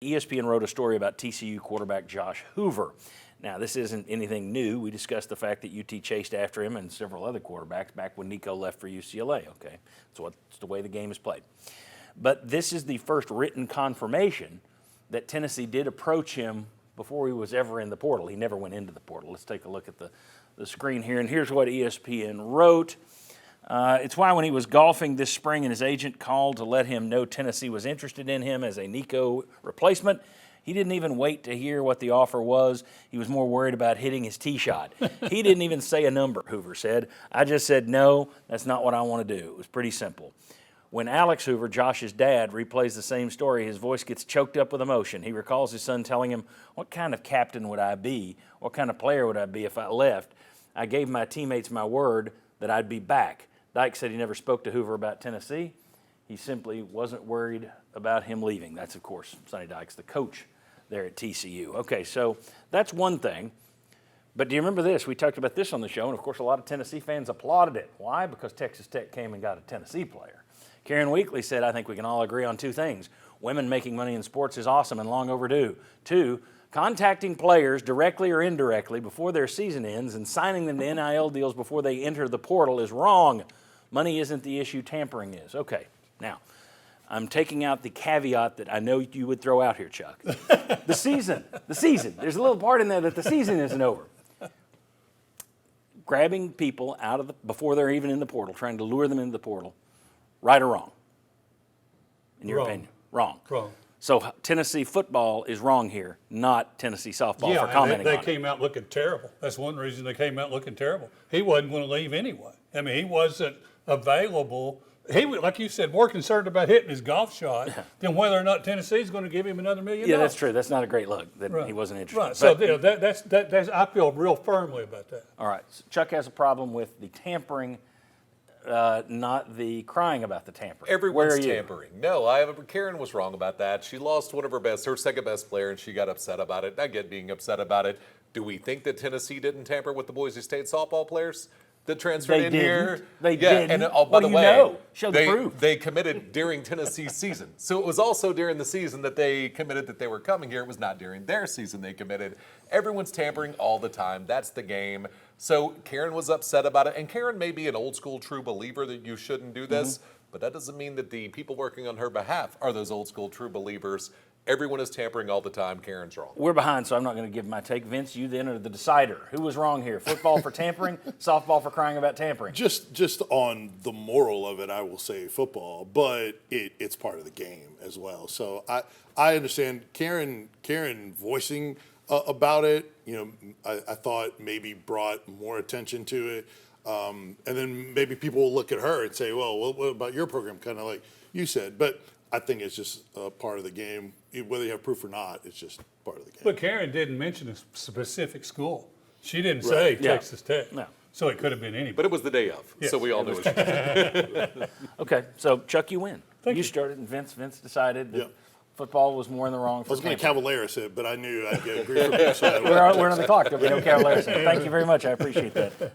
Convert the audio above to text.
ESPN wrote a story about TCU quarterback Josh Hoover. Now, this isn't anything new. We discussed the fact that UT chased after him and several other quarterbacks back when Nico left for UCLA, okay? So it's the way the game is played. But this is the first written confirmation that Tennessee did approach him before he was ever in the portal. He never went into the portal. Let's take a look at the screen here, and here's what ESPN wrote. It's why when he was golfing this spring and his agent called to let him know Tennessee was interested in him as a Nico replacement, he didn't even wait to hear what the offer was. He was more worried about hitting his tee shot. He didn't even say a number, Hoover said. I just said, no, that's not what I want to do. It was pretty simple. When Alex Hoover, Josh's dad, replays the same story, his voice gets choked up with emotion. He recalls his son telling him, what kind of captain would I be? What kind of player would I be if I left? I gave my teammates my word that I'd be back. Dyke said he never spoke to Hoover about Tennessee. He simply wasn't worried about him leaving. That's, of course, Sonny Dykes, the coach there at TCU. Okay, so that's one thing. But do you remember this? We talked about this on the show, and, of course, a lot of Tennessee fans applauded it. Why? Because Texas Tech came and got a Tennessee player. Karen Weekly said, I think we can all agree on two things. Women making money in sports is awesome and long overdue. Two, contacting players directly or indirectly before their season ends and signing them to NIL deals before they enter the portal is wrong. Money isn't the issue, tampering is. Okay, now, I'm taking out the caveat that I know you would throw out here, Chuck. The season. There's a little part in there that the season isn't over. Grabbing people out of before they're even in the portal, trying to lure them into the portal, right or wrong? In your opinion? Wrong. So Tennessee football is wrong here, not Tennessee softball for commenting on it. They came out looking terrible. That's one reason they came out looking terrible. He wasn't going to leave anyway. I mean, he wasn't available. He, like you said, more concerned about hitting his golf shot than whether or not Tennessee's going to give him another $1 million. Yeah, that's true. That's not a great look that he wasn't interested. Right. So that's I feel real firmly about that. All right. So Chuck has a problem with the tampering, not the crying about the tampering. Everyone's tampering. No, Karen was wrong about that. She lost one of her second best player, and she got upset about it. I get being upset about it. Do we think that Tennessee didn't tamper with the Boise State softball players that transferred in here? They did. And by the way, show the proof. They committed during Tennessee's season. So it was also during the season that they committed that they were coming here. It was not during their season they committed. Everyone's tampering all the time. That's the game. So Karen was upset about it. And Karen may be an old school true believer that you shouldn't do this, but that doesn't mean that the people working on her behalf are those old school true believers. Everyone is tampering all the time. Karen's wrong. We're behind, so I'm not going to give my take. Vince, you then are the decider. Who was wrong here? Football for tampering, softball for crying about tampering? Just on the moral of it, I will say football, but it's part of the game as well. So I understand Karen voicing about it. You know, I thought maybe brought more attention to it. And then maybe people will look at her and say, well, what about your program? Kind of like you said. But I think it's just a part of the game. Whether you have proof or not, it's just part of the game. But Karen didn't mention a specific school. She didn't say Texas Tech. No. So it could have been anybody. But it was the day of, so we all knew it. Okay, so Chuck, you win. Thank you. Started, and Vince decided that football was more in the wrong for I was going to Cavaliers it, but I knew I'd get agree from we're on the clock. There'll be no Cavaliers. Thank you very much. I appreciate that.